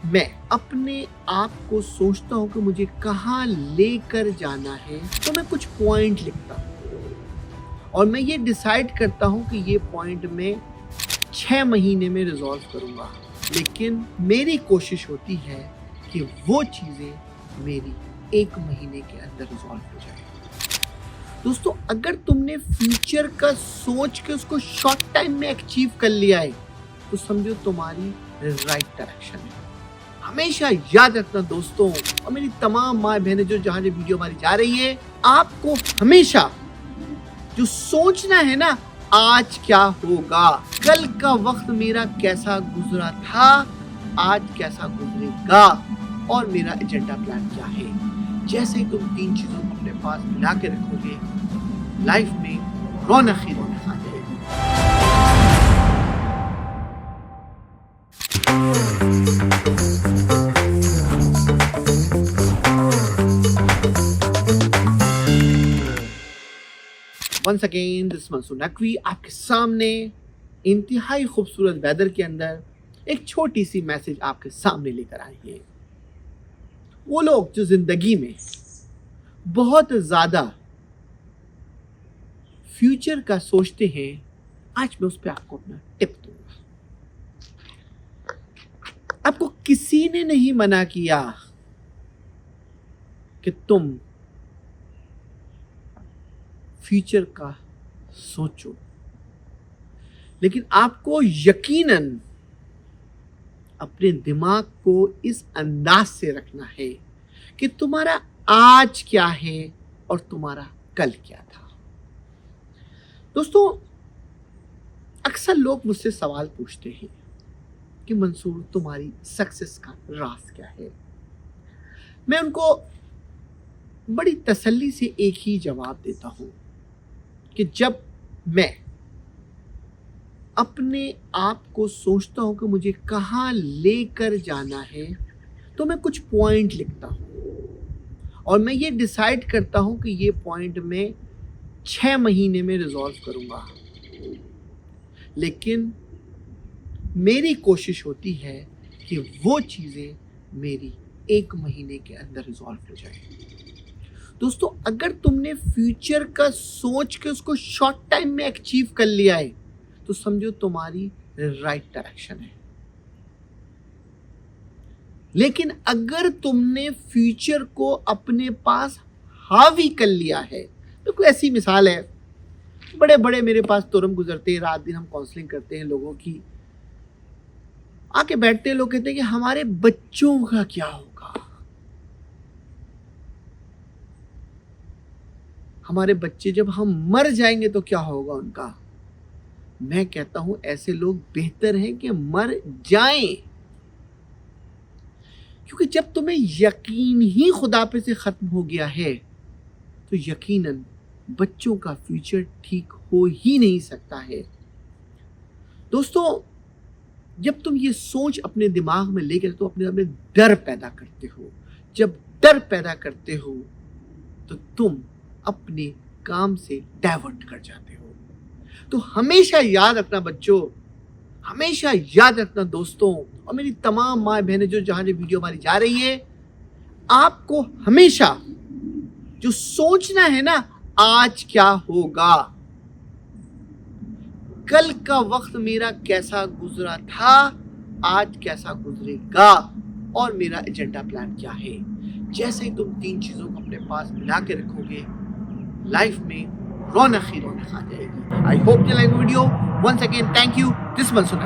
मैं अपने आप को सोचता हूँ कि मुझे कहाँ लेकर जाना है, तो मैं कुछ पॉइंट लिखता हूँ और मैं ये डिसाइड करता हूँ कि ये पॉइंट मैं 6 महीने में रिजॉल्व करूँगा। लेकिन मेरी कोशिश होती है कि वो चीज़ें मेरी 1 महीने के अंदर रिजॉल्व हो जाए। दोस्तों, अगर तुमने फ्यूचर का सोच के उसको शॉर्ट टाइम में अचीव कर लिया है तो समझो तुम्हारी राइट डायरेक्शन है। हमेशा याद रखना दोस्तों, और मेरी तमाम माँ बहनें जो जहाँ जो वीडियो हमारी जा रही है, आपको हमेशा जो सोचना है ना, आज क्या होगा, कल का वक्त मेरा कैसा गुजरा था, आज कैसा गुजरेगा और मेरा एजेंडा प्लान क्या है। जैसे ही तुम 3 चीजों को अपने पास मिला के रखोगे, लाइफ में रौनक ही रौनक आ जाएगी। Once again this Mansoor Naqvi आपके सामने इंतहाई खूबसूरत वेदर के अंदर एक छोटी सी मैसेज आपके सामने लेकर आए हैं। वो लोग जो जिंदगी में बहुत ज्यादा फ्यूचर का सोचते हैं, आज मैं उस पर आपको अपना टिप दूंगा। आपको किसी ने नहीं मना किया कि तुम फ्यूचर का सोचो, लेकिन आपको यकीनन अपने दिमाग को इस अंदाज से रखना है कि तुम्हारा आज क्या है और तुम्हारा कल क्या था। दोस्तों, अक्सर लोग मुझसे सवाल पूछते हैं कि मंसूर, तुम्हारी सक्सेस का राज क्या है। मैं उनको बड़ी तसल्ली से एक ही जवाब देता हूं कि जब मैं अपने आप को सोचता हूं कि मुझे कहाँ लेकर जाना है, तो मैं कुछ पॉइंट लिखता हूं और मैं ये डिसाइड करता हूं कि ये पॉइंट मैं 6 महीने में रिजॉल्व करूंगा। लेकिन मेरी कोशिश होती है कि वो चीज़ें मेरी 1 महीने के अंदर रिजॉल्व हो जाए। दोस्तों, अगर तुमने फ्यूचर का सोच के उसको शॉर्ट टाइम में अचीव कर लिया है तो समझो तुम्हारी राइट डायरेक्शन है। लेकिन अगर तुमने फ्यूचर को अपने पास हावी कर लिया है, तो कोई ऐसी मिसाल है, बड़े बड़े मेरे पास तुरंत गुजरते हैं, रात दिन हम काउंसलिंग करते हैं लोगों की, आके बैठते हैं, लोग कहते हैं कि हमारे बच्चों का क्या होगा, हमारे बच्चे जब हम मर जाएंगे तो क्या होगा उनका। मैं कहता हूं ऐसे लोग बेहतर हैं कि मर जाएं, क्योंकि जब तुम्हें यकीन ही खुदा पे से खत्म हो गया है तो यकीनन बच्चों का फ्यूचर ठीक हो ही नहीं सकता है। दोस्तों, जब तुम ये सोच अपने दिमाग में लेकर तो अपने आप में डर पैदा करते हो। जब डर पैदा करते हो तो तुम अपने काम से डाइवर्ट कर जाते हो। तो हमेशा याद रखना बच्चों, हमेशा याद रखना दोस्तों, और मेरी तमाम माँ बहनें जो जहाँ जो वीडियो हमारी जा रही है, आपको हमेशा जो सोचना है ना, आज क्या होगा, कल का वक्त मेरा कैसा गुजरा था, आज कैसा गुजरेगा और मेरा एजेंडा प्लान क्या है। जैसे ही तुम 3 चीजों को अपने पास मिला के रखोगे, लाइफ में रौनक ही रौनक आ जाएगी। I hope you like video. Once again thank you, this Mansoor.